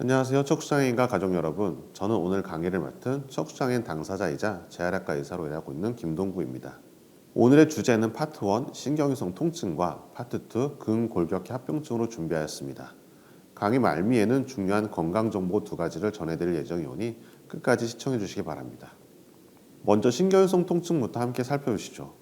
안녕하세요. 척수장애인과 가족 여러분. 저는 오늘 강의를 맡은 척수장애인 당사자이자 재활학과 의사로 일하고 있는 김동구입니다. 오늘의 주제는 파트 1 신경이성 통증과 파트 2 근골격계 합병증으로 준비하였습니다. 강의 말미에는 중요한 건강정보 2가지를 전해드릴 예정이오니 끝까지 시청해 주시기 바랍니다. 먼저 신경이성 통증부터 함께 살펴보시죠.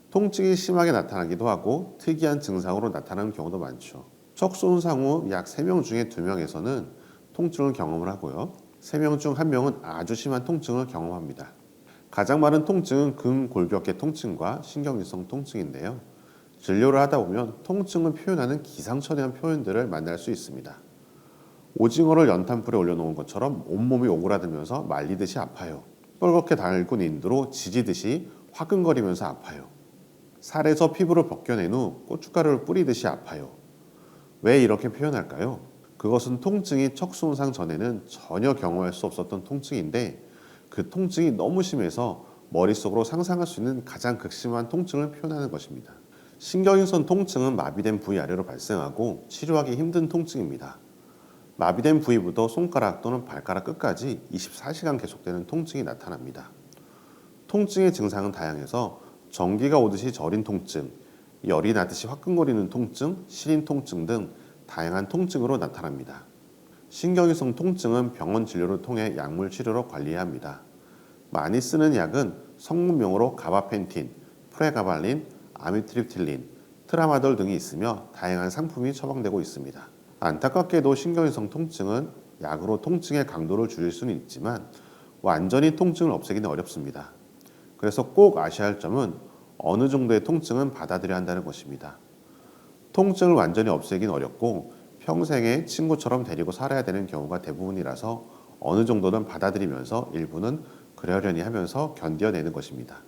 통증이 심하게 나타나기도 하고 특이한 증상으로 나타나는 경우도 많죠. 척수 손상 후 약 3명 중에 2명에서는 통증을 경험을 하고요. 3명 중 1명은 아주 심한 통증을 경험합니다. 가장 많은 통증은 근골격계 통증과 신경이성 통증인데요. 진료를 하다 보면 통증을 표현하는 기상천외한 표현들을 만날 수 있습니다. 오징어를 연탄불에 올려놓은 것처럼 온몸이 오그라들면서 말리듯이 아파요. 뻘겋게 달군 인두로 지지듯이 화끈거리면서 아파요. 살에서 피부를 벗겨낸 후 고춧가루를 뿌리듯이 아파요. 왜 이렇게 표현할까요? 그것은 통증이 척수 손상 전에는 전혀 경험할 수 없었던 통증인데 그 통증이 너무 심해서 머릿속으로 상상할 수 있는 가장 극심한 통증을 표현하는 것입니다. 신경이성 통증은 마비된 부위 아래로 발생하고 치료하기 힘든 통증입니다. 마비된 부위부터 손가락 또는 발가락 끝까지 24시간 계속되는 통증이 나타납니다. 통증의 증상은 다양해서 전기가 오듯이 저린 통증, 열이 나듯이 화끈거리는 통증, 시린 통증 등 다양한 통증으로 나타납니다. 신경이성 통증은 병원 진료를 통해 약물 치료로 관리해야 합니다. 많이 쓰는 약은 성분명으로 가바펜틴, 프레가발린, 아미트립틸린, 트라마돌 등이 있으며 다양한 상품이 처방되고 있습니다. 안타깝게도 신경이성 통증은 약으로 통증의 강도를 줄일 수는 있지만 완전히 통증을 없애기는 어렵습니다. 그래서 꼭 아셔야 할 점은 어느 정도의 통증은 받아들여야 한다는 것입니다. 통증을 완전히 없애기는 어렵고 평생에 친구처럼 데리고 살아야 되는 경우가 대부분이라서 어느 정도는 받아들이면서 일부는 그러려니 하면서 견뎌내는 것입니다.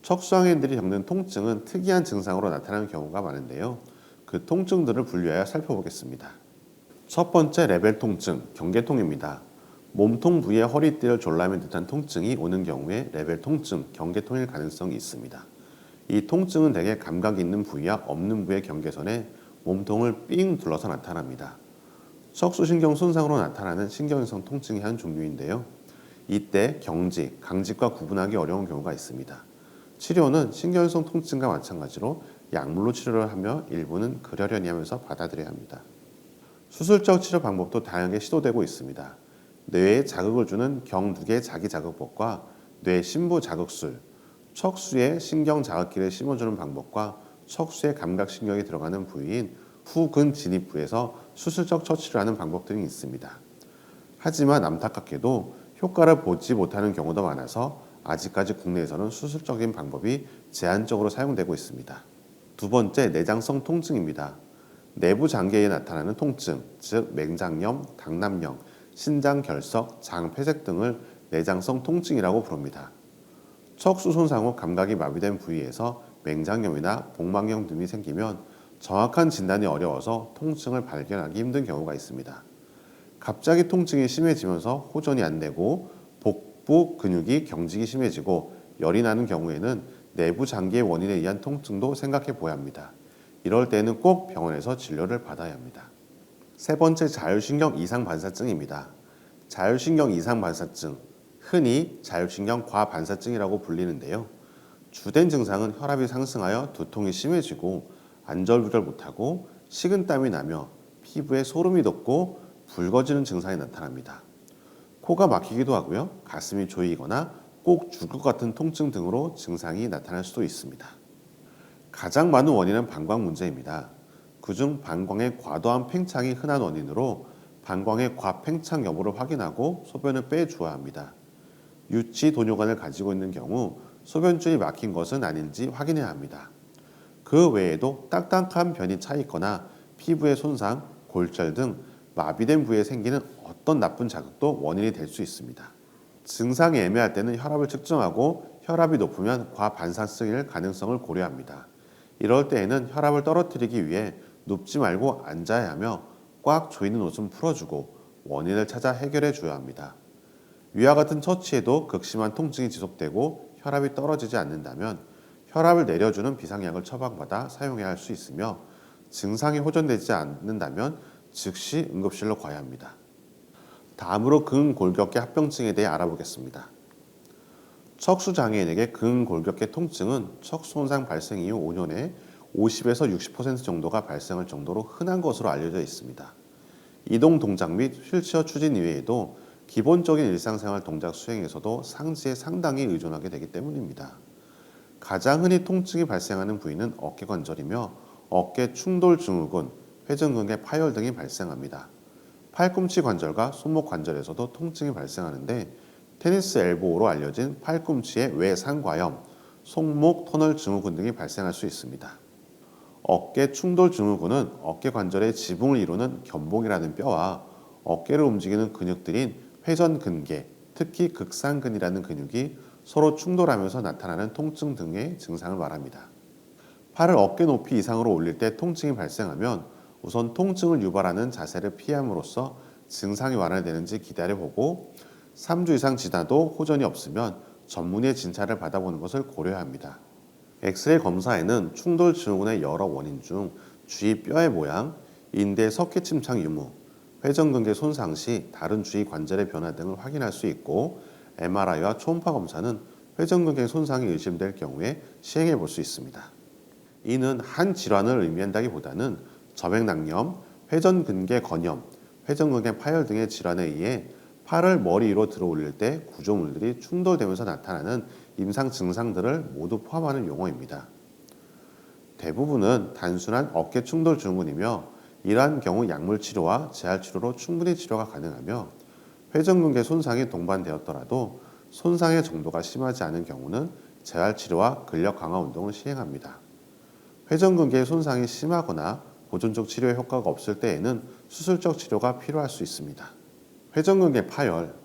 척수장애인들이 겪는 통증은 특이한 증상으로 나타나는 경우가 많은데요. 그 통증들을 분류하여 살펴보겠습니다. 첫 번째 레벨 통증, 경계통입니다. 몸통 부위의 허리띠를 졸라맨 듯한 통증이 오는 경우에 레벨 통증, 경계통일 가능성이 있습니다. 이 통증은 대개 감각이 있는 부위와 없는 부위의 경계선에 몸통을 삥 둘러서 나타납니다. 척수신경 손상으로 나타나는 신경이성 통증의 한 종류인데요. 이때 경직, 강직과 구분하기 어려운 경우가 있습니다. 치료는 신경이성 통증과 마찬가지로 약물로 치료를 하며 일부는 그러려니 하면서 받아들여야 합니다. 수술적 치료 방법도 다양하게 시도되고 있습니다. 뇌에 자극을 주는 경두개 자기자극법과 뇌 심부 자극술, 척수에 신경 자극기를 심어주는 방법과 척수에 감각신경이 들어가는 부위인 후근 진입부에서 수술적 처치를 하는 방법들이 있습니다. 하지만 안타깝게도 효과를 보지 못하는 경우도 많아서 아직까지 국내에서는 수술적인 방법이 제한적으로 사용되고 있습니다. 두 번째, 내장성 통증입니다. 내부 장기에 나타나는 통증, 즉 맹장염, 당남염, 신장결석, 장폐색 등을 내장성 통증이라고 부릅니다. 척수 손상 후 감각이 마비된 부위에서 맹장염이나 복막염 등이 생기면 정확한 진단이 어려워서 통증을 발견하기 힘든 경우가 있습니다. 갑자기 통증이 심해지면서 호전이 안 되고 복부 근육이 경직이 심해지고 열이 나는 경우에는 내부 장기의 원인에 의한 통증도 생각해 보아야 합니다. 이럴 때는 꼭 병원에서 진료를 받아야 합니다. 세 번째, 자율신경 이상반사증입니다. 자율신경 이상반사증, 흔히 자율신경 과반사증이라고 불리는데요. 주된 증상은 혈압이 상승하여 두통이 심해지고 안절부절 못하고 식은땀이 나며 피부에 소름이 돋고 붉어지는 증상이 나타납니다. 코가 막히기도 하고요. 가슴이 조이거나 꼭 죽을 것 같은 통증 등으로 증상이 나타날 수도 있습니다. 가장 많은 원인은 방광 문제입니다. 그중 방광의 과도한 팽창이 흔한 원인으로 방광의 과팽창 여부를 확인하고 소변을 빼주어야 합니다. 유치 도뇨관을 가지고 있는 경우 소변줄이 막힌 것은 아닌지 확인해야 합니다. 그 외에도 딱딱한 변이 차 있거나 피부의 손상, 골절 등 마비된 부위에 생기는 어떤 나쁜 자극도 원인이 될 수 있습니다. 증상이 애매할 때는 혈압을 측정하고 혈압이 높으면 과반사증일 가능성을 고려합니다. 이럴 때에는 혈압을 떨어뜨리기 위해 눕지 말고 앉아야 하며 꽉 조이는 옷은 풀어주고 원인을 찾아 해결해 줘야 합니다. 위와 같은 처치에도 극심한 통증이 지속되고 혈압이 떨어지지 않는다면 혈압을 내려주는 비상약을 처방받아 사용해야 할 수 있으며 증상이 호전되지 않는다면 즉시 응급실로 가야 합니다. 다음으로 근골격계 합병증에 대해 알아보겠습니다. 척수장애인에게 근골격계 통증은 척수 손상 발생 이후 5년에 50에서 60% 정도가 발생할 정도로 흔한 것으로 알려져 있습니다. 이동 동작 및 휠체어 추진 이외에도 기본적인 일상생활 동작 수행에서도 상지에 상당히 의존하게 되기 때문입니다. 가장 흔히 통증이 발생하는 부위는 어깨관절이며 어깨 충돌 증후군, 회전근개 파열 등이 발생합니다. 팔꿈치 관절과 손목 관절에서도 통증이 발생하는데 테니스 엘보로 알려진 팔꿈치의 외상과염, 손목 터널 증후군 등이 발생할 수 있습니다. 어깨 충돌 증후군은 어깨 관절의 지붕을 이루는 견봉이라는 뼈와 어깨를 움직이는 근육들인 회전근개, 특히 극상근이라는 근육이 서로 충돌하면서 나타나는 통증 등의 증상을 말합니다. 팔을 어깨 높이 이상으로 올릴 때 통증이 발생하면 우선 통증을 유발하는 자세를 피함으로써 증상이 완화되는지 기다려보고 3주 이상 지나도 호전이 없으면 전문의의 진찰을 받아보는 것을 고려해야 합니다. 엑스레이 검사에는 충돌 증후군의 여러 원인 중 주위 뼈의 모양, 인대 석회 침착 유무, 회전근개 손상 시 다른 주위 관절의 변화 등을 확인할 수 있고 MRI와 초음파 검사는 회전근개 손상이 의심될 경우에 시행해 볼 수 있습니다. 이는 한 질환을 의미한다기보다는 저맥낭염, 회전근개 건염, 회전근개 파열 등의 질환에 의해 팔을 머리 위로 들어 올릴 때 구조물들이 충돌되면서 나타나는 임상 증상들을 모두 포함하는 용어입니다. 대부분은 단순한 어깨 충돌 증후군이며 이러한 경우 약물 치료와 재활 치료로 충분히 치료가 가능하며 회전근개 손상이 동반되었더라도 손상의 정도가 심하지 않은 경우는 재활 치료와 근력 강화 운동을 시행합니다. 회전근개의 손상이 심하거나 보존적 치료의 효과가 없을 때에는 수술적 치료가 필요할 수 있습니다. 회전근개 파열,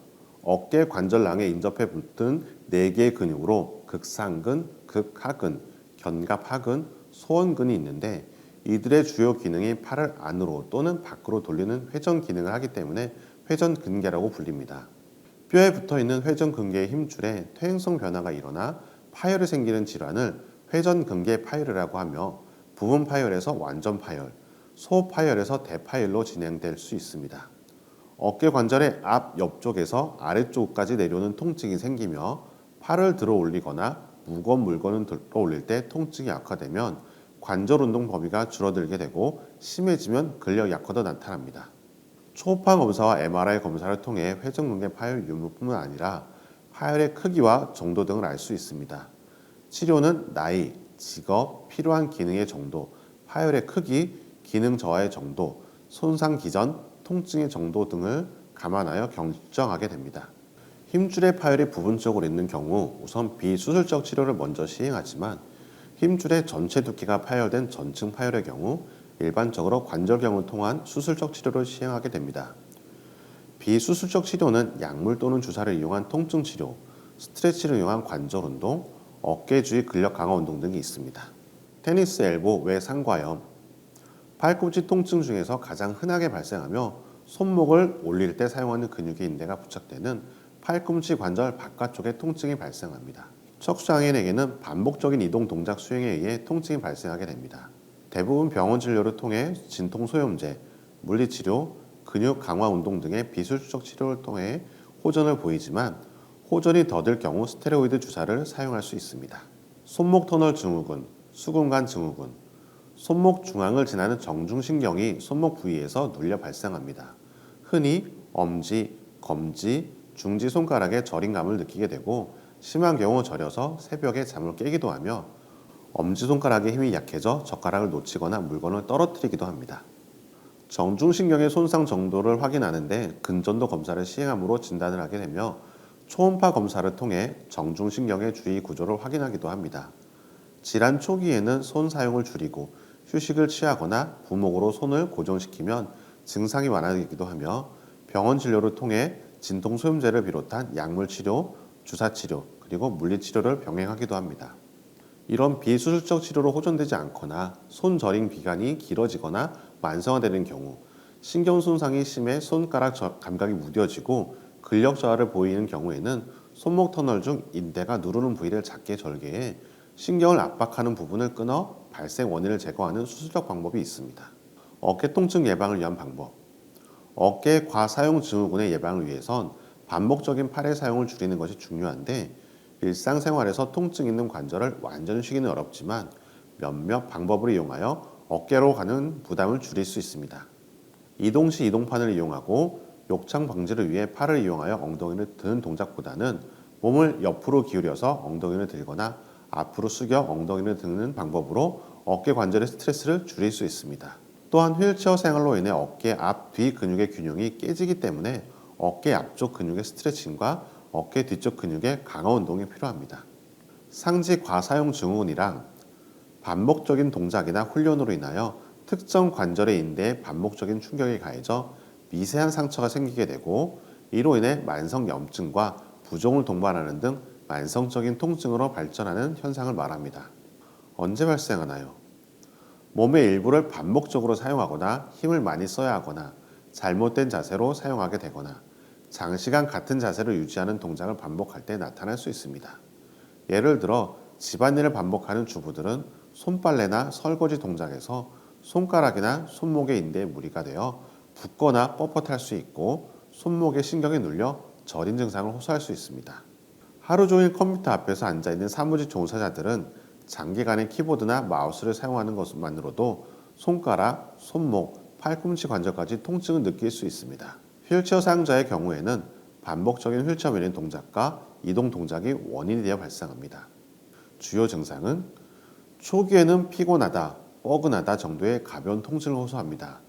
어깨 관절낭에 인접해 붙은 4개의 근육으로 극상근, 극하근, 견갑하근, 소원근이 있는데 이들의 주요 기능이 팔을 안으로 또는 밖으로 돌리는 회전 기능을 하기 때문에 회전근개라고 불립니다. 뼈에 붙어있는 회전근개의 힘줄에 퇴행성 변화가 일어나 파열이 생기는 질환을 회전근개 파열이라고 하며 부분 파열에서 완전 파열, 소파열에서 대파열로 진행될 수 있습니다. 어깨 관절의 앞 옆쪽에서 아래쪽까지 내려오는 통증이 생기며 팔을 들어 올리거나 무거운 물건을 들어 올릴 때 통증이 악화되면 관절 운동 범위가 줄어들게 되고 심해지면 근력 약화도 나타납니다. 초음파 검사와 MRI 검사를 통해 회전근개 파열 유무뿐만 아니라 파열의 크기와 정도 등을 알 수 있습니다. 치료는 나이, 직업, 필요한 기능의 정도, 파열의 크기, 기능 저하의 정도, 손상 기전, 통증의 정도 등을 감안하여 결정하게 됩니다. 힘줄의 파열이 부분적으로 있는 경우 우선 비수술적 치료를 먼저 시행하지만 힘줄의 전체 두께가 파열된 전층 파열의 경우 일반적으로 관절경을 통한 수술적 치료를 시행하게 됩니다. 비수술적 치료는 약물 또는 주사를 이용한 통증 치료, 스트레치를 이용한 관절 운동, 어깨 주위 근력 강화 운동 등이 있습니다. 테니스 엘보 외상과염, 팔꿈치 통증 중에서 가장 흔하게 발생하며 손목을 올릴 때 사용하는 근육의 인대가 부착되는 팔꿈치 관절 바깥쪽에 통증이 발생합니다. 척수장애인에게는 반복적인 이동 동작 수행에 의해 통증이 발생하게 됩니다. 대부분 병원 진료를 통해 진통소염제, 물리치료, 근육 강화 운동 등의 비수술적 치료를 통해 호전을 보이지만 호전이 더딜 경우 스테로이드 주사를 사용할 수 있습니다. 손목 터널 증후군, 수근관 증후군, 손목 중앙을 지나는 정중신경이 손목 부위에서 눌려 발생합니다. 흔히 엄지, 검지, 중지 손가락에 저림감을 느끼게 되고 심한 경우 저려서 새벽에 잠을 깨기도 하며 엄지손가락의 힘이 약해져 젓가락을 놓치거나 물건을 떨어뜨리기도 합니다. 정중신경의 손상 정도를 확인하는데 근전도 검사를 시행함으로 진단을 하게 되며 초음파 검사를 통해 정중신경의 주위 구조를 확인하기도 합니다. 질환 초기에는 손 사용을 줄이고 휴식을 취하거나 부목으로 손을 고정시키면 증상이 완화되기도 하며 병원 진료를 통해 진통소염제를 비롯한 약물 치료, 주사 치료, 그리고 물리치료를 병행하기도 합니다. 이런 비수술적 치료로 호전되지 않거나 손 저림 기간이 길어지거나 만성화되는 경우, 신경 손상이 심해 손가락 감각이 무뎌지고 근력 저하를 보이는 경우에는 손목 터널 중 인대가 누르는 부위를 작게 절개해 신경을 압박하는 부분을 끊어 발생 원인을 제거하는 수술적 방법이 있습니다. 어깨 통증 예방을 위한 방법. 어깨 과사용 증후군의 예방을 위해선 반복적인 팔의 사용을 줄이는 것이 중요한데 일상생활에서 통증 있는 관절을 완전히 쉬기는 어렵지만 몇몇 방법을 이용하여 어깨로 가는 부담을 줄일 수 있습니다. 이동 시 이동판을 이용하고 욕창 방지를 위해 팔을 이용하여 엉덩이를 드는 동작보다는 몸을 옆으로 기울여서 엉덩이를 들거나 앞으로 숙여 엉덩이를 드는 방법으로 어깨 관절의 스트레스를 줄일 수 있습니다. 또한 휠체어 생활로 인해 어깨 앞, 뒤 근육의 균형이 깨지기 때문에 어깨 앞쪽 근육의 스트레칭과 어깨 뒤쪽 근육의 강화 운동이 필요합니다. 상지 과사용 증후군이랑 반복적인 동작이나 훈련으로 인하여 특정 관절의 인대에 반복적인 충격이 가해져 미세한 상처가 생기게 되고 이로 인해 만성 염증과 부종을 동반하는 등 만성적인 통증으로 발전하는 현상을 말합니다. 언제 발생하나요? 몸의 일부를 반복적으로 사용하거나 힘을 많이 써야 하거나 잘못된 자세로 사용하게 되거나 장시간 같은 자세를 유지하는 동작을 반복할 때 나타날 수 있습니다. 예를 들어 집안일을 반복하는 주부들은 손빨래나 설거지 동작에서 손가락이나 손목의 인대에 무리가 되어 붓거나 뻣뻣할 수 있고 손목에 신경이 눌려 저린 증상을 호소할 수 있습니다. 하루 종일 컴퓨터 앞에서 앉아있는 사무직 종사자들은 장기간의 키보드나 마우스를 사용하는 것만으로도 손가락, 손목, 팔꿈치 관절까지 통증을 느낄 수 있습니다. 휠체어 사용자의 경우에는 반복적인 휠체어 밀린 동작과 이동 동작이 원인이 되어 발생합니다. 주요 증상은 초기에는 피곤하다, 뻐근하다 정도의 가벼운 통증을 호소합니다.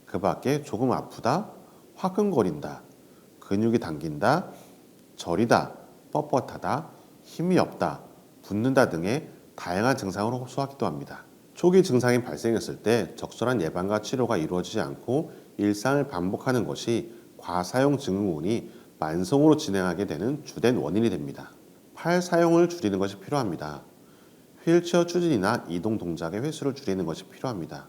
그 밖에 조금 아프다, 화끈거린다, 근육이 당긴다, 저리다, 뻣뻣하다, 힘이 없다, 붓는다 등의 다양한 증상을 호소하기도 합니다. 초기 증상이 발생했을 때 적절한 예방과 치료가 이루어지지 않고 일상을 반복하는 것이 과사용 증후군이 만성으로 진행하게 되는 주된 원인이 됩니다. 팔 사용을 줄이는 것이 필요합니다. 휠체어 추진이나 이동 동작의 횟수를 줄이는 것이 필요합니다.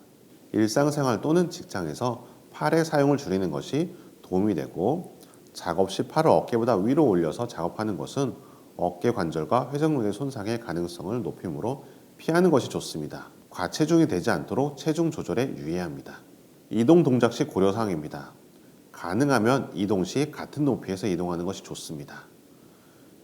일상생활 또는 직장에서 팔의 사용을 줄이는 것이 도움이 되고 작업 시 팔을 어깨보다 위로 올려서 작업하는 것은 어깨 관절과 회전근의 손상의 가능성을 높이므로 피하는 것이 좋습니다. 과체중이 되지 않도록 체중 조절에 유의해야 합니다. 이동 동작 시 고려사항입니다. 가능하면 이동 시 같은 높이에서 이동하는 것이 좋습니다.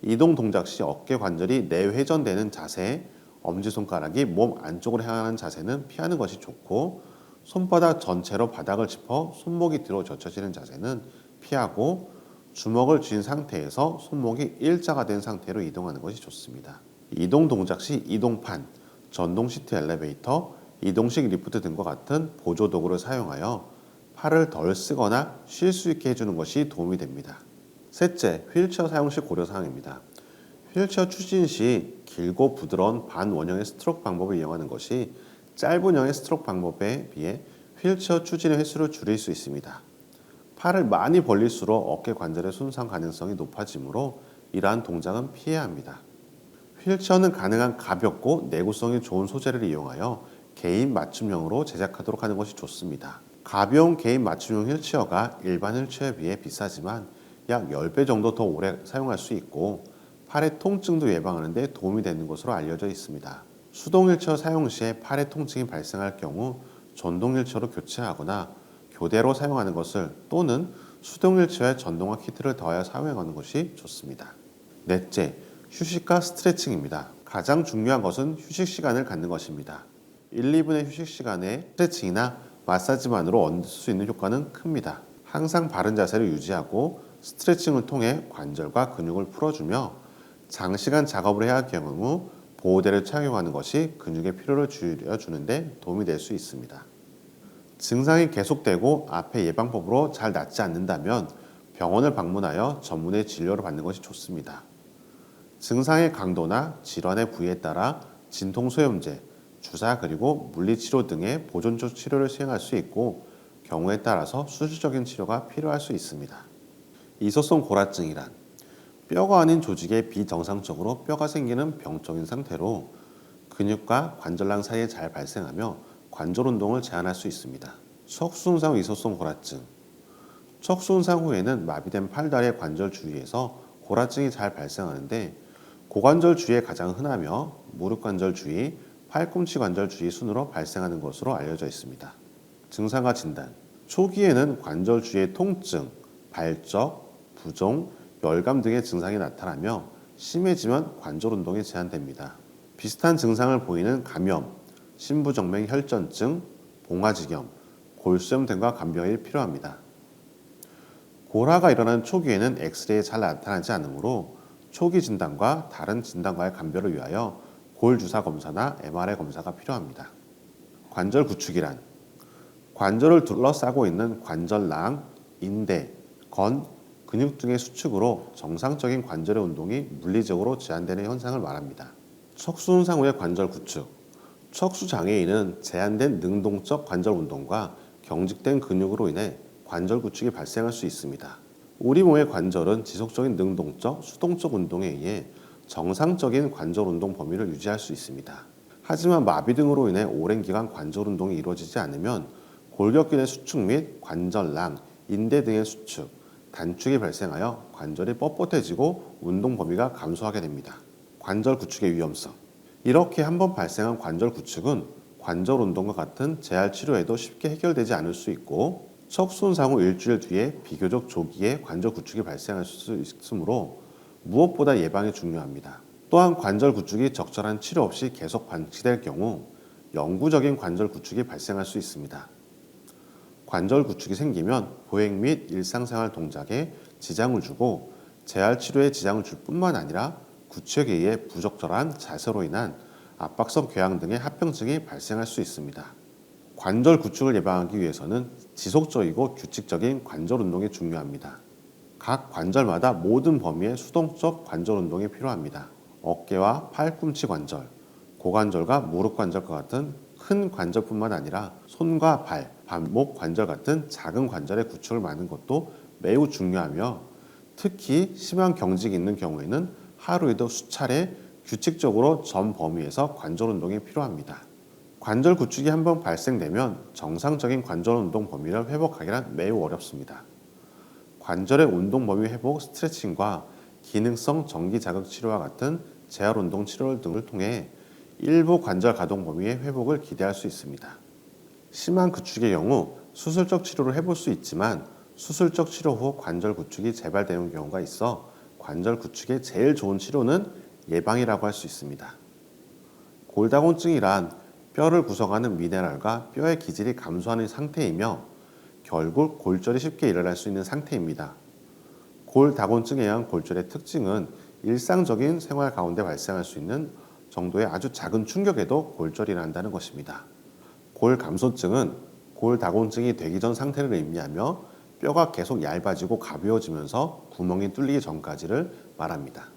이동 동작 시 어깨 관절이 내회전되는 자세, 엄지손가락이 몸 안쪽으로 향하는 자세는 피하는 것이 좋고 손바닥 전체로 바닥을 짚어 손목이 뒤로 젖혀지는 자세는 피하고 주먹을 쥔 상태에서 손목이 일자가 된 상태로 이동하는 것이 좋습니다. 이동 동작 시 이동판, 전동 시트 엘리베이터, 이동식 리프트 등과 같은 보조 도구를 사용하여 팔을 덜 쓰거나 쉴 수 있게 해주는 것이 도움이 됩니다. 셋째, 휠체어 사용 시 고려사항입니다. 휠체어 추진 시 길고 부드러운 반원형의 스트로크 방법을 이용하는 것이 짧은 형의 스트로크 방법에 비해 휠체어 추진의 횟수를 줄일 수 있습니다. 팔을 많이 벌릴수록 어깨 관절의 손상 가능성이 높아지므로 이러한 동작은 피해야 합니다. 휠체어는 가능한 가볍고 내구성이 좋은 소재를 이용하여 개인 맞춤형으로 제작하도록 하는 것이 좋습니다. 가벼운 개인 맞춤형 휠체어가 일반 휠체어에 비해 비싸지만 약 10배 정도 더 오래 사용할 수 있고 팔의 통증도 예방하는 데 도움이 되는 것으로 알려져 있습니다. 수동 휠체어 사용 시에 팔의 통증이 발생할 경우 전동 휠체어로 교체하거나 교대로 사용하는 것을 또는 수동 휠체어에 전동화 키트를 더하여 사용하는 것이 좋습니다. 넷째, 휴식과 스트레칭입니다. 가장 중요한 것은 휴식 시간을 갖는 것입니다. 1, 2분의 휴식 시간에 스트레칭이나 마사지만으로 얻을 수 있는 효과는 큽니다. 항상 바른 자세를 유지하고 스트레칭을 통해 관절과 근육을 풀어주며 장시간 작업을 해야 할 경우 보호대를 착용하는 것이 근육의 피로를 줄여주는 데 도움이 될 수 있습니다. 증상이 계속되고 앞의 예방법으로 잘 낫지 않는다면 병원을 방문하여 전문의 진료를 받는 것이 좋습니다. 증상의 강도나 질환의 부위에 따라 진통소염제, 주사 그리고 물리치료 등의 보존적 치료를 시행할 수 있고 경우에 따라서 수술적인 치료가 필요할 수 있습니다. 이소성 골화증이란 뼈가 아닌 조직에 비정상적으로 뼈가 생기는 병적인 상태로 근육과 관절낭 사이에 잘 발생하며 관절 운동을 제한할 수 있습니다. 척수손상 후 이소성 골화증. 척수손상 후에는 마비된 팔다리의 관절 주위에서 골화증이 잘 발생하는데 고관절 주위에 가장 흔하며 무릎 관절 주위, 팔꿈치 관절 주위 순으로 발생하는 것으로 알려져 있습니다. 증상과 진단. 초기에는 관절 주위의 통증, 발적, 부종, 열감 등의 증상이 나타나며 심해지면 관절 운동이 제한됩니다. 비슷한 증상을 보이는 감염, 심부정맥 혈전증, 봉화지겸, 골수염 등과 간병이 필요합니다. 골화가 일어난 초기에는 엑스레이에 잘 나타나지 않으므로 초기 진단과 다른 진단과의 감별을 위하여 골 주사 검사나 MRI 검사가 필요합니다. 관절 구축이란 관절을 둘러싸고 있는 관절낭, 인대, 건, 근육 등의 수축으로 정상적인 관절의 운동이 물리적으로 제한되는 현상을 말합니다. 척수 손상 후의 관절 구축. 척수 장애인은 제한된 능동적 관절 운동과 경직된 근육으로 인해 관절 구축이 발생할 수 있습니다. 우리 몸의 관절은 지속적인 능동적, 수동적 운동에 의해 정상적인 관절 운동 범위를 유지할 수 있습니다. 하지만 마비 등으로 인해 오랜 기간 관절 운동이 이루어지지 않으면 골격근의 수축 및 관절낭, 인대 등의 수축, 단축이 발생하여 관절이 뻣뻣해지고 운동 범위가 감소하게 됩니다. 관절 구축의 위험성. 이렇게 한번 발생한 관절 구축은 관절 운동과 같은 재활 치료에도 쉽게 해결되지 않을 수 있고 척수 손상 후 일주일 뒤에 비교적 조기에 관절 구축이 발생할 수 있으므로 무엇보다 예방이 중요합니다. 또한 관절 구축이 적절한 치료 없이 계속 방치될 경우 영구적인 관절 구축이 발생할 수 있습니다. 관절 구축이 생기면 보행 및 일상생활 동작에 지장을 주고 재활 치료에 지장을 줄 뿐만 아니라 구축에 의해 부적절한 자세로 인한 압박성 궤양 등의 합병증이 발생할 수 있습니다. 관절 구축을 예방하기 위해서는 지속적이고 규칙적인 관절 운동이 중요합니다. 각 관절마다 모든 범위의 수동적 관절 운동이 필요합니다. 어깨와 팔꿈치 관절, 고관절과 무릎 관절과 같은 큰 관절뿐만 아니라 손과 발, 발목 관절 같은 작은 관절의 구축을 막는 것도 매우 중요하며 특히 심한 경직이 있는 경우에는 하루에도 수차례 규칙적으로 전 범위에서 관절 운동이 필요합니다. 관절 구축이 한번 발생되면 정상적인 관절 운동 범위를 회복하기란 매우 어렵습니다. 관절의 운동 범위 회복 스트레칭과 기능성 전기 자극 치료와 같은 재활 운동 치료 등을 통해 일부 관절 가동 범위의 회복을 기대할 수 있습니다. 심한 구축의 경우 수술적 치료를 해볼 수 있지만 수술적 치료 후 관절 구축이 재발되는 경우가 있어 관절 구축의 제일 좋은 치료는 예방이라고 할 수 있습니다. 골다공증이란 뼈를 구성하는 미네랄과 뼈의 기질이 감소하는 상태이며 결국 골절이 쉽게 일어날 수 있는 상태입니다. 골다공증에 의한 골절의 특징은 일상적인 생활 가운데 발생할 수 있는 정도의 아주 작은 충격에도 골절이 난다는 것입니다. 골감소증은 골다공증이 되기 전 상태를 의미하며 뼈가 계속 얇아지고 가벼워지면서 구멍이 뚫리기 전까지를 말합니다.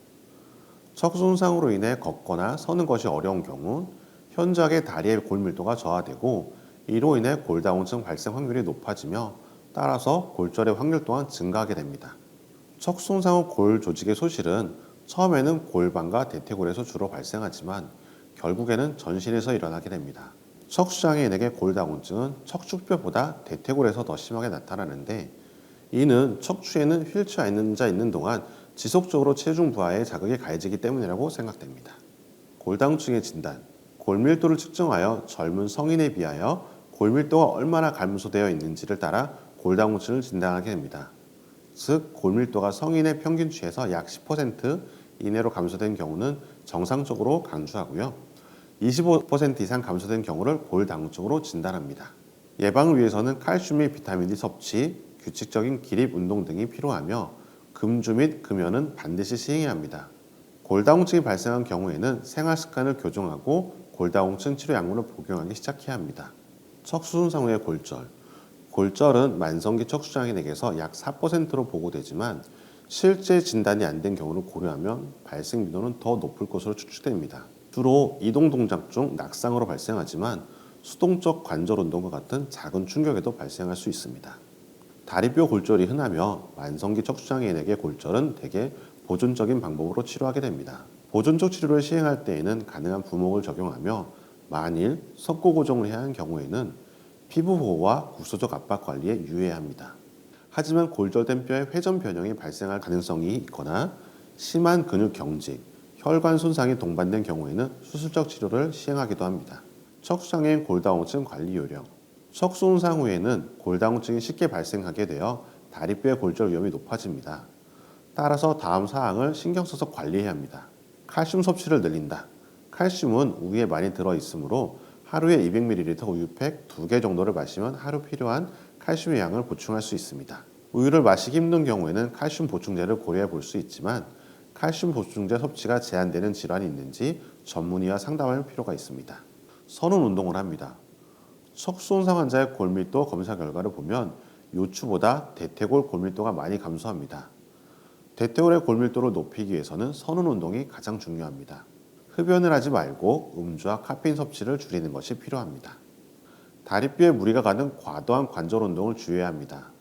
척수 손상으로 인해 걷거나 서는 것이 어려운 경우 현저하게 다리의 골밀도가 저하되고 이로 인해 골다공증 발생 확률이 높아지며 따라서 골절의 확률 또한 증가하게 됩니다. 척수 손상 후 골 조직의 소실은 처음에는 골반과 대퇴골에서 주로 발생하지만 결국에는 전신에서 일어나게 됩니다. 척수장애인에게 골다공증은 척추뼈보다 대퇴골에서 더 심하게 나타나는데 이는 척추에는 휠체어에 앉는 자 있는 동안 지속적으로 체중 부하에 자극이 가해지기 때문이라고 생각됩니다. 골다공증의 진단. 골밀도를 측정하여 젊은 성인에 비하여 골밀도가 얼마나 감소되어 있는지를 따라 골다공증을 진단하게 됩니다. 즉 골밀도가 성인의 평균치에서 약 10% 이내로 감소된 경우는 정상적으로 간주하고요. 25% 이상 감소된 경우를 골다공증으로 진단합니다. 예방을 위해서는 칼슘 및 비타민 D 섭취, 규칙적인 기립 운동 등이 필요하며 금주 및 금연은 반드시 시행해야 합니다. 골다공증이 발생한 경우에는 생활 습관을 교정하고 골다공증 치료 약물을 복용하기 시작해야 합니다. 척수 손상 후의 골절. 골절은 만성기 척수장애인에게서 약 4%로 보고되지만 실제 진단이 안 된 경우를 고려하면 발생 민도는 더 높을 것으로 추측됩니다. 주로 이동 동작 중 낙상으로 발생하지만 수동적 관절 운동과 같은 작은 충격에도 발생할 수 있습니다. 다리뼈 골절이 흔하며 만성기 척수장애인에게 골절은 대개 보존적인 방법으로 치료하게 됩니다. 보존적 치료를 시행할 때에는 가능한 부목을 적용하며 만일 석고 고정을 해야 하는 경우에는 피부 보호와 국소적 압박 관리에 유의해야 합니다. 하지만 골절된 뼈의 회전 변형이 발생할 가능성이 있거나 심한 근육 경직, 혈관 손상이 동반된 경우에는 수술적 치료를 시행하기도 합니다. 척수장애인 골다공증 관리 요령. 척수 손상 후에는 골다공증이 쉽게 발생하게 되어 다리뼈의 골절 위험이 높아집니다. 따라서 다음 사항을 신경 써서 관리해야 합니다. 칼슘 섭취를 늘린다. 칼슘은 우유에 많이 들어있으므로 하루에 200ml 우유팩 2개 정도를 마시면 하루 필요한 칼슘의 양을 보충할 수 있습니다. 우유를 마시기 힘든 경우에는 칼슘 보충제를 고려해 볼 수 있지만 칼슘 보충제 섭취가 제한되는 질환이 있는지 전문의와 상담할 필요가 있습니다. 선운 운동을 합니다. 척수 손상 환자의 골밀도 검사 결과를 보면 요추보다 대퇴골 골밀도가 많이 감소합니다. 대퇴골의 골밀도를 높이기 위해서는 선운 운동이 가장 중요합니다. 흡연을 하지 말고 음주와 카페인 섭취를 줄이는 것이 필요합니다. 다리뼈에 무리가 가는 과도한 관절 운동을 주의해야 합니다.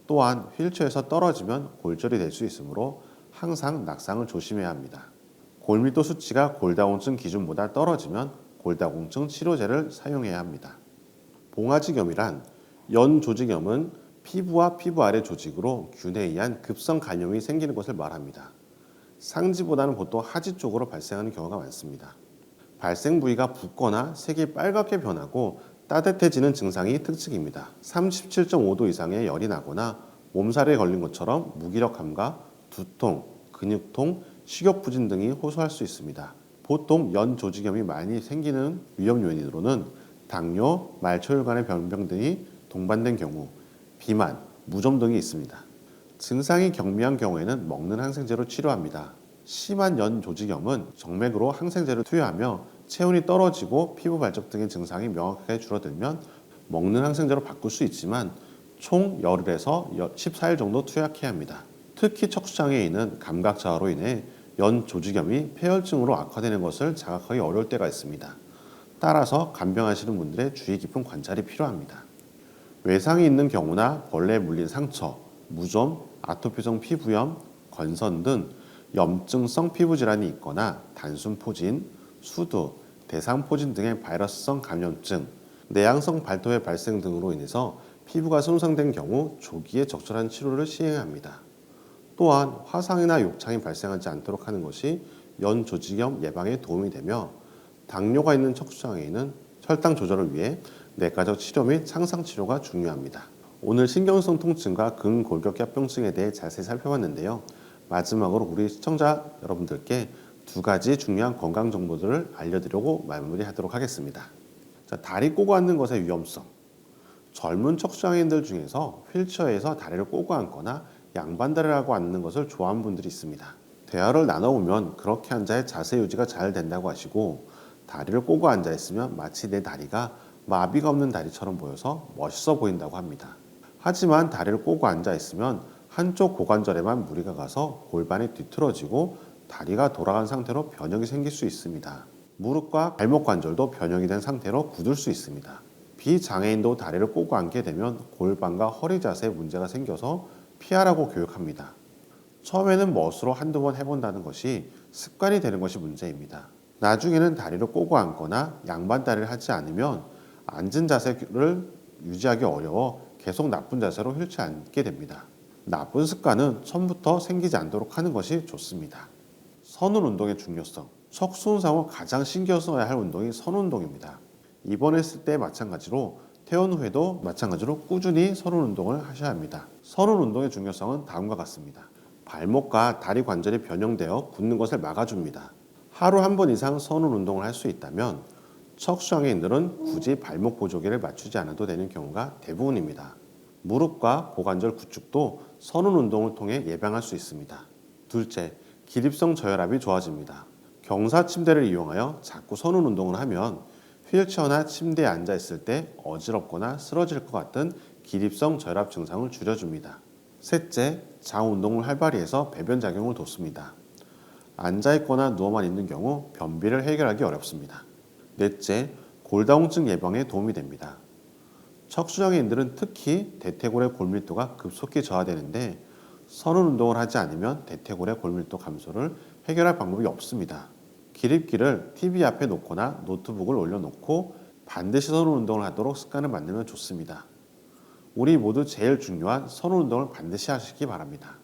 또한 휠체어에서 떨어지면 골절이 될 수 있으므로 항상 낙상을 조심해야 합니다. 골밀도 수치가 골다공증 기준보다 떨어지면 골다공증 치료제를 사용해야 합니다. 봉화지겸이란 연조직염은 피부와 피부 아래 조직으로 균에 의한 급성 간염이 생기는 것을 말합니다. 상지보다는 보통 하지 쪽으로 발생하는 경우가 많습니다. 발생 부위가 붓거나 색이 빨갛게 변하고 따뜻해지는 증상이 특징입니다. 37.5도 이상의 열이 나거나 몸살에 걸린 것처럼 무기력함과 두통, 근육통, 식욕부진 등이 호소할 수 있습니다. 보통 연조직염이 많이 생기는 위험 요인으로는 당뇨, 말초혈관의 변병 등이 동반된 경우, 비만, 무좀 등이 있습니다. 증상이 경미한 경우에는 먹는 항생제로 치료합니다. 심한 연조직염은 정맥으로 항생제를 투여하며 체온이 떨어지고 피부 발적 등의 증상이 명확하게 줄어들면 먹는 항생제로 바꿀 수 있지만 총 열흘에서 14일 정도 투약해야 합니다. 특히 척수장애인은 감각 저하로 인해 연조직염이 폐혈증으로 악화되는 것을 자각하기 어려울 때가 있습니다. 따라서 간병하시는 분들의 주의 깊은 관찰이 필요합니다. 외상이 있는 경우나 벌레에 물린 상처, 무좀, 아토피성 피부염, 건선 등 염증성 피부질환이 있거나 단순포진, 수두, 대상포진 등의 바이러스성 감염증, 내향성 발토의 발생 등으로 인해서 피부가 손상된 경우 조기에 적절한 치료를 시행해야 합니다. 또한 화상이나 욕창이 발생하지 않도록 하는 것이 연조직염 예방에 도움이 되며 당뇨가 있는 척수장애인은 혈당 조절을 위해 내과적 치료 및 창상 치료가 중요합니다. 오늘 신경성 통증과 근골격계합병증에 대해 자세히 살펴봤는데요. 마지막으로 우리 시청자 여러분들께 두 가지 중요한 건강 정보들을 알려드리고 마무리하도록 하겠습니다. 자, 다리 꼬고 앉는 것의 위험성. 젊은 척수장애인들 중에서 휠체어에서 다리를 꼬고 앉거나 양반다리를 하고 앉는 것을 좋아하는 분들이 있습니다. 대화를 나눠보면 그렇게 앉아야 자세 유지가 잘 된다고 하시고 다리를 꼬고 앉아 있으면 마치 내 다리가 마비가 없는 다리처럼 보여서 멋있어 보인다고 합니다. 하지만 다리를 꼬고 앉아 있으면 한쪽 고관절에만 무리가 가서 골반이 뒤틀어지고 다리가 돌아간 상태로 변형이 생길 수 있습니다. 무릎과 발목 관절도 변형이 된 상태로 굳을 수 있습니다. 비장애인도 다리를 꼬고 앉게 되면 골반과 허리 자세에 문제가 생겨서 피하라고 교육합니다. 처음에는 멋으로 한두 번 해본다는 것이 습관이 되는 것이 문제입니다. 나중에는 다리를 꼬고 앉거나 양반다리를 하지 않으면 앉은 자세를 유지하기 어려워 계속 나쁜 자세로 휠체어에 앉게 됩니다. 나쁜 습관은 처음부터 생기지 않도록 하는 것이 좋습니다. 선운 운동의 중요성. 척수 손상 후 가장 신경 써야 할 운동이 선운 운동입니다. 입원했을 때 마찬가지로 퇴원 후에도 마찬가지로 꾸준히 선운 운동을 하셔야 합니다. 선운 운동의 중요성은 다음과 같습니다. 발목과 다리 관절이 변형되어 굳는 것을 막아줍니다. 하루 한 번 이상 선운 운동을 할 수 있다면 척수장애인들은 굳이 발목 보조개를 맞추지 않아도 되는 경우가 대부분입니다. 무릎과 고관절 구축도 선운 운동을 통해 예방할 수 있습니다. 둘째, 기립성 저혈압이 좋아집니다. 경사 침대를 이용하여 자꾸 선운 운동을 하면 휠체어나 침대에 앉아 있을 때 어지럽거나 쓰러질 것 같은 기립성 저혈압 증상을 줄여줍니다. 셋째, 장 운동을 활발히 해서 배변 작용을 돕습니다. 앉아있거나 누워만 있는 경우 변비를 해결하기 어렵습니다. 넷째, 골다공증 예방에 도움이 됩니다. 척수장애인들은 특히 대퇴골의 골밀도가 급속히 저하되는데 선운 운동을 하지 않으면 대퇴골의 골밀도 감소를 해결할 방법이 없습니다. 기립기를 TV 앞에 놓거나 노트북을 올려놓고 반드시 선운 운동을 하도록 습관을 만들면 좋습니다. 우리 모두 제일 중요한 선운 운동을 반드시 하시기 바랍니다.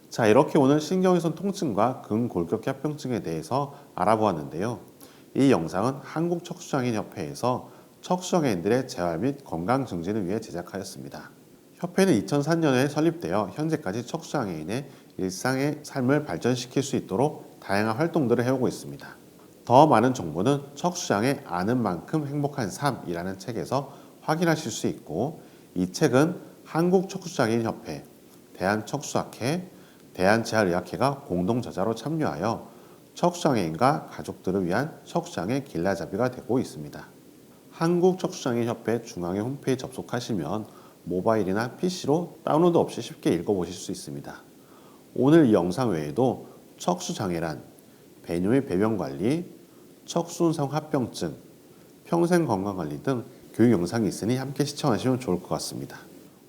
자, 이렇게 오늘 신경위선 통증과 근골격계합병증에 대해서 알아보았는데요. 이 영상은 한국척수장애인협회에서 척수장애인들의 재활 및 건강 증진을 위해 제작하였습니다. 협회는 2004년에 설립되어 현재까지 척수장애인의 일상의 삶을 발전시킬 수 있도록 다양한 활동들을 해오고 있습니다. 더 많은 정보는 척수장애 아는 만큼 행복한 삶이라는 책에서 확인하실 수 있고, 이 책은 한국척수장애인협회, 대한척수학회, 대한재활의학회가 공동 저자로 참여하여 척수장애인과 가족들을 위한 척수장애 길라잡이가 되고 있습니다. 한국척수장애인협회 중앙회 홈페이지 접속하시면 모바일이나 PC로 다운로드 없이 쉽게 읽어보실 수 있습니다. 오늘 이 영상 외에도 척수장애란, 배뇨의 배변관리, 척수운성 합병증, 평생건강관리 등 교육 영상이 있으니 함께 시청하시면 좋을 것 같습니다.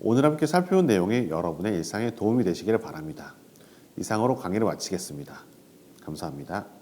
오늘 함께 살펴본 내용이 여러분의 일상에 도움이 되시기를 바랍니다. 이상으로 강의를 마치겠습니다. 감사합니다.